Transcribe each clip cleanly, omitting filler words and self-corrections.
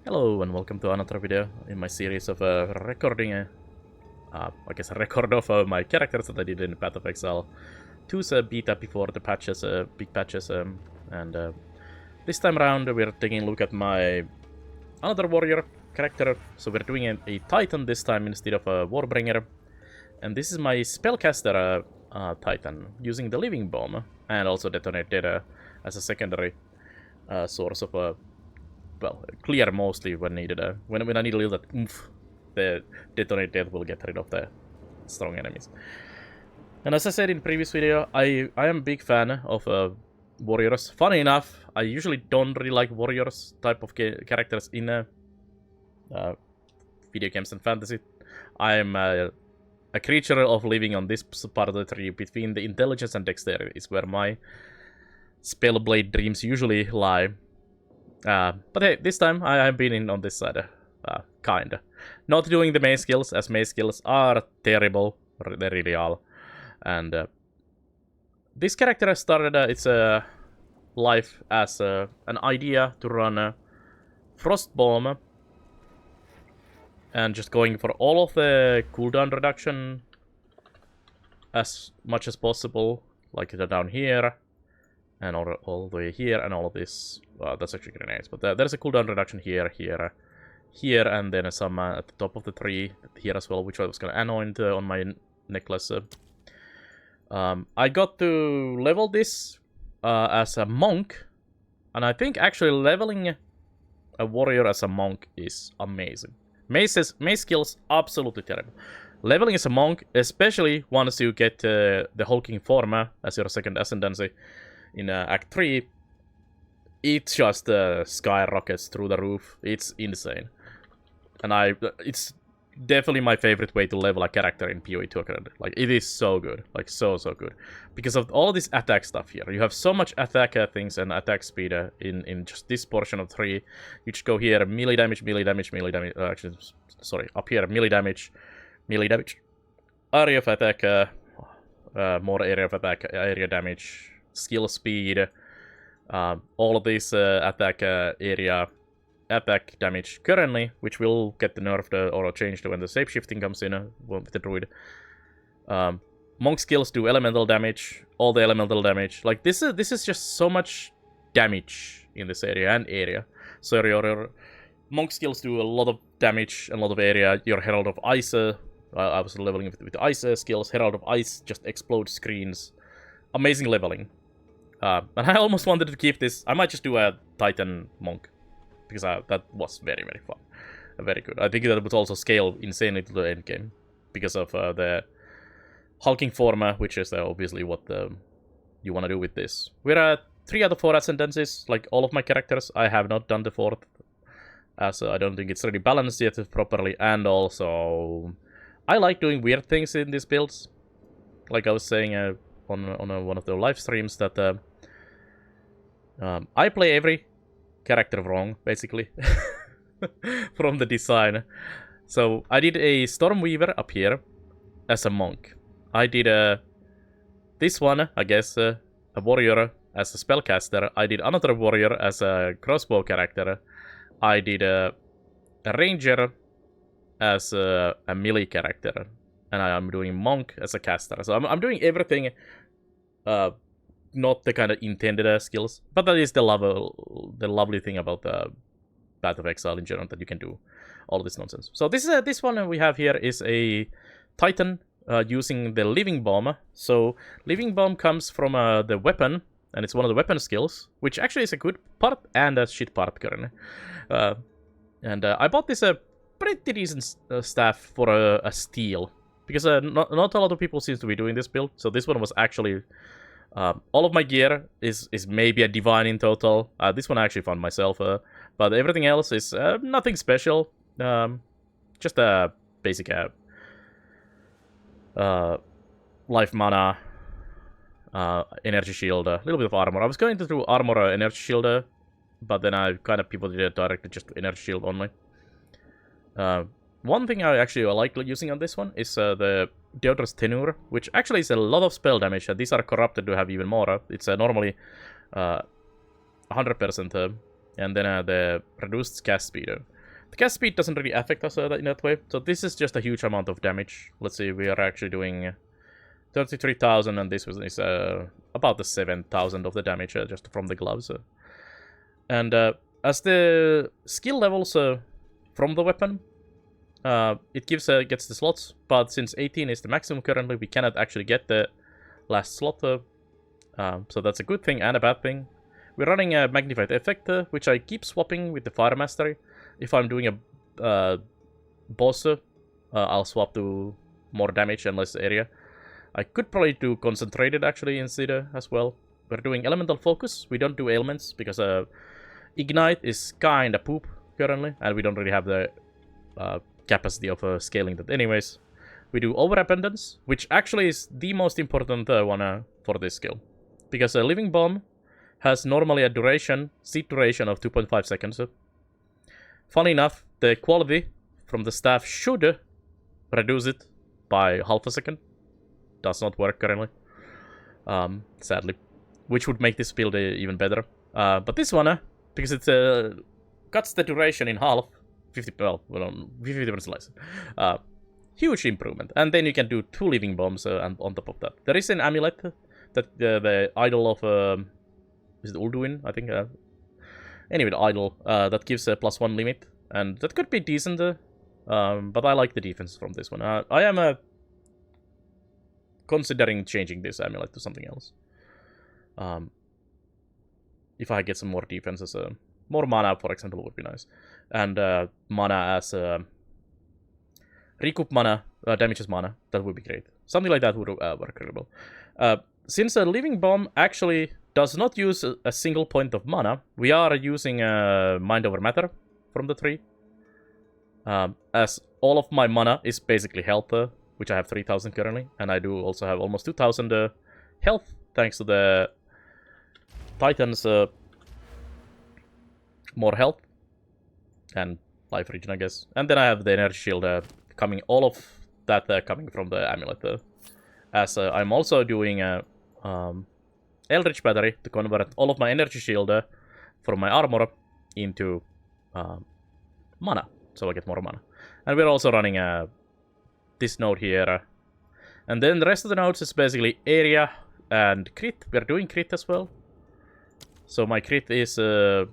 Hello and welcome to another video in my series of recording, I guess a record of my characters that I did in Path of Exile 2's beta before the patches, big patches, and this time around we're taking a look at my another warrior character. So we're doing a Titan this time instead of a Warbringer, and this is my spellcaster Titan using the Living Bomb and also detonated as a secondary source of well, clear mostly when needed. When I need a little that oomph, the detonate death will get rid of the strong enemies. And as I said in previous video, I am a big fan of warriors. Funny enough, I usually don't really like warriors type of characters in video games and fantasy. I am a creature of living on this part of the tree between the intelligence and dexterity is where my spellblade dreams usually lie. But hey, this time I have been in on this side, kinda. Not doing the main skills, as main skills are terrible, they really are. And this character started its life as an idea to run a Frost Bomb, and just going for all of the cooldown reduction as much as possible, like down here. And all the way here, and all of this. That's actually grenades, but there's a cooldown reduction here, here, and then some at the top of the tree here as well, which I was gonna anoint on my necklace. I got to level this as a monk, and I think actually leveling a warrior as a monk is amazing. Mace skills absolutely terrible. Leveling as a monk, especially once you get the hulking form as your second ascendancy in Act 3, it just skyrockets through the roof. It's insane. And it's definitely my favorite way to level a character in PoE 2. Like, it is so good. Like, so good. Because of all this attack stuff here. You have so much attack things and attack speed in just this portion of 3. You just go here, melee damage, actually, sorry, up here, melee damage, area of attack, more area of attack, area damage, skill speed, all of these attack area attack damage currently, which will get nerfed or changed when the shapeshifting comes in with the druid. Monk skills do elemental damage, all the elemental damage. Like, this is just so much damage in this area. So your monk skills do a lot of damage and a lot of area. Your Herald of Ice, I was leveling with the Ice skills. Herald of Ice just explodes screens. Amazing leveling. And I almost wanted to keep this. I might just do a Titan Monk, because that was very fun. Very good. I think that would also scale insanely to the endgame, because of the hulking form, which is obviously what you want to do with this. We're at 3 out of 4 ascendancies, like all of my characters. I have not done the 4th, as I don't think it's really balanced yet properly, and also I like doing weird things in these builds. Like I was saying on one of the live streams, that I play every character wrong, basically, from the design. So I did a Stormweaver up here as a monk. I did this one, I guess, a warrior as a spellcaster. I did another warrior as a crossbow character. I did a ranger as a melee character. And I am doing monk as a caster. So I'm doing everything, not the kind of intended skills, but that is the lovely thing about the Path of Exile in general, that you can do all this nonsense. So this one we have here is a Titan using the Living Bomb. So Living Bomb comes from the weapon, and it's one of the weapon skills, which actually is a good part and a shit part currently. And I bought this pretty decent staff for a steal, because not a lot of people seem to be doing this build. So this one was actually all of my gear is maybe a divine in total. This one I actually found myself, but everything else is nothing special. Just a basic life mana, energy shield, a little bit of armor. I was going to do armor, energy shield, but then I kind of pivoted it directly just to energy shield only. One thing I like using on this one is the Deodra's Tenure, which actually is a lot of spell damage. These are corrupted to have even more. It's normally 100% and then the reduced cast speed. The cast speed doesn't really affect us in that way, so this is just a huge amount of damage. Let's see, we are actually doing 33,000, and this is about the 7,000 of the damage just from the gloves. And as the skill levels from the weapon, it gets the slots, but since 18 is the maximum currently, we cannot actually get the last slot. So that's a good thing and a bad thing. We're running a magnified effect, which I keep swapping with the fire mastery. If I'm doing a boss, I'll swap to more damage and less area. I could probably do concentrated actually instead as well. We're doing elemental focus. We don't do ailments because ignite is kinda poop currently, and we don't really have the capacity of scaling that anyways. We do overabundance, which actually is the most important one for this skill, because a living bomb has normally a seed duration of 2.5 seconds. Funny enough, the quality from the staff should reduce it by half a second. Does not work currently, sadly, which would make this build even better. But this one, because it cuts the duration in half, 50% less. Huge improvement. And then you can do 2 living bombs and on top of that. There is an amulet that the idol of is it Ulduin, I think. Anyway, the idol that gives a +1 limit, and that could be decent. But I like the defense from this one. I am considering changing this amulet to something else. If I get some more defenses, more mana, for example, would be nice. And mana as recoup mana, damages mana, that would be great. Something like that would work really well. Since a living bomb actually does not use a single point of mana, we are using mind over matter from the tree. As all of my mana is basically health, which I have 3,000 currently, and I do also have almost 2,000 health thanks to the Titans' more health and life regen, I guess. And then I have the energy shield coming, all of that coming from the amulet. As I'm also doing Eldritch Battery to convert all of my energy shield from my armor into mana, so I get more mana. And we're also running this node here. And then the rest of the nodes is basically area and crit. We're doing crit as well. So my crit is... we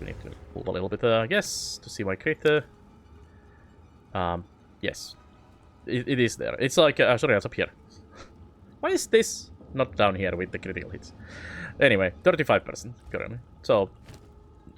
need to move a little bit, I guess, to see my crit. Yes. It is there. It's like... sorry, it's up here. Why is this not down here with the critical hits? Anyway, 35% currently. So,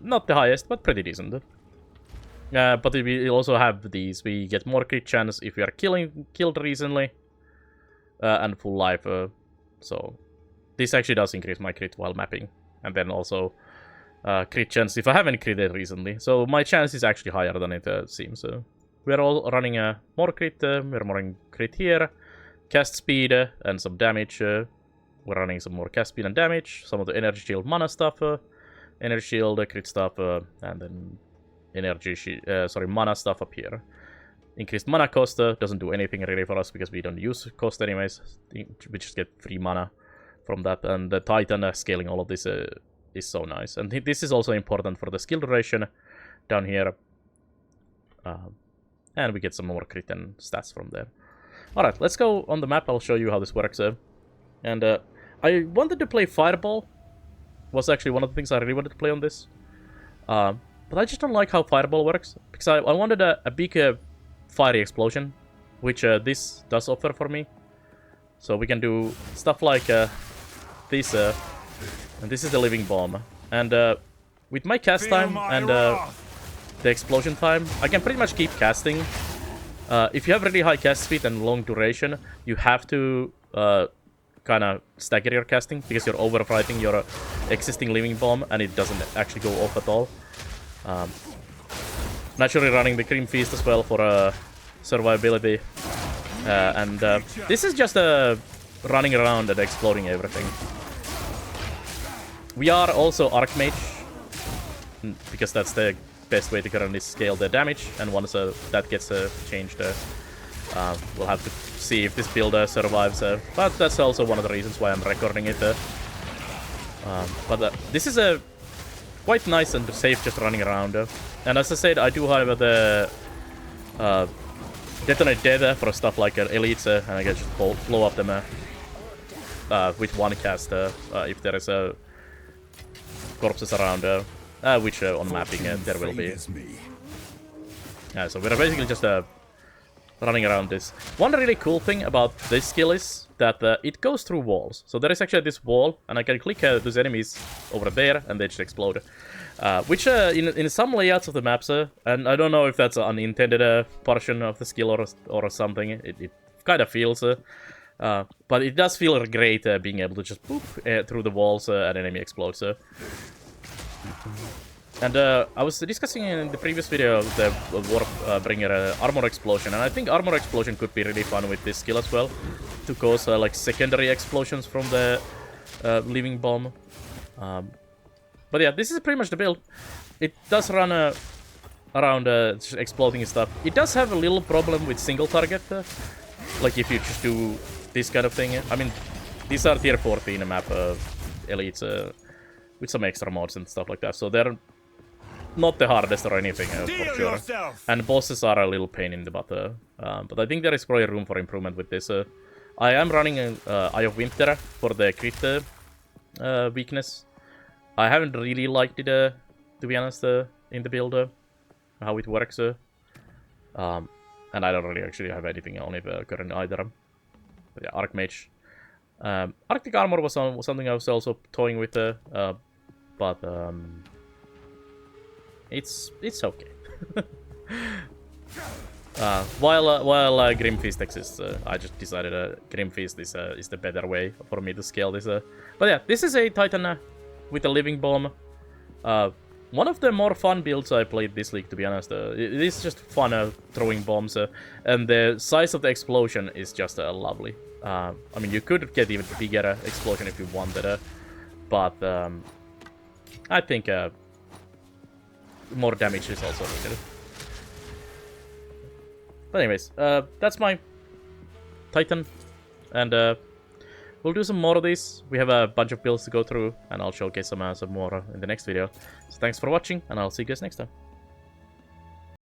not the highest, but pretty decent. But we also have these. We get more crit chance if we are killed recently. And full life. So, this actually does increase my crit while mapping. And then also crit chance if I haven't critted recently. So, my chance is actually higher than it seems. We're all running more crit. We're running crit here. Cast speed and some damage. We're running some more cast speed and damage. Some of the energy shield mana stuff. Energy shield, crit stuff. And then mana stuff up here. Increased mana cost doesn't do anything really for us because we don't use cost anyways. We just get free mana from that. And the Titan scaling all of this is so nice. And this is also important for the skill duration down here. And we get some more crit and stats from there. Alright, let's go on the map. I'll show you how this works. And I wanted to play Fireball. Was actually one of the things I really wanted to play on this. But I just don't like how Fireball works. Because I wanted a big fiery explosion. Which this does offer for me. So we can do stuff like this. And this is the living bomb. And with my cast time and the explosion time, I can pretty much keep casting. If you have really high cast speed and long duration, you have to kind of stagger your casting because you're overwriting your existing living bomb and it doesn't actually go off at all. Naturally running the Grim Feast as well for survivability. And this is just running around and exploding everything. We are also Archmage, because that's the best way to currently scale the damage, and once that gets changed, we'll have to see if this build survives. But that's also one of the reasons why I'm recording it. But this is a quite nice and safe just running around. And as I said, I do have the Detonate Death for stuff like elites, and I can just blow up them with one cast if there is corpses around, which on mapping there will be. So we're basically just running around this. One really cool thing about this skill is that it goes through walls. So there is actually this wall, and I can click those enemies over there, and they just explode. Which in some layouts of the maps, and I don't know if that's an unintended portion of the skill or something, it kind of feels, but it does feel great being able to just boop through the walls and an enemy explodes. And I was discussing in the previous video the Warbringer armor explosion, and I think armor explosion could be really fun with this skill as well, to cause like secondary explosions from the living bomb. But yeah, this is pretty much the build. It does run around exploding stuff. It does have a little problem with single target, like if you just do this kind of thing. I mean, these are tier 14 map elites with some extra mods and stuff like that, so they're not the hardest or anything, for sure. And bosses are a little pain in the butt, but I think there is probably room for improvement with this. I am running Eye of Winter for the crit weakness. I haven't really liked it, to be honest, in the build, how it works. And I don't really actually have anything on it currently either. But yeah, Archmage. Arctic Armor was something I was also toying with, but it's okay. While Grim Feast exists, I just decided Grim Feast is the better way for me to scale this. But yeah, this is a Titan with a living bomb. One of the more fun builds I played this league, to be honest. It is just fun throwing bombs, and the size of the explosion is just lovely. I mean, you could get even bigger explosion if you wanted, but I think more damage is also needed. But anyways, that's my Titan, and we'll do some more of these. We have a bunch of builds to go through, and I'll showcase some more in the next video. So thanks for watching, and I'll see you guys next time.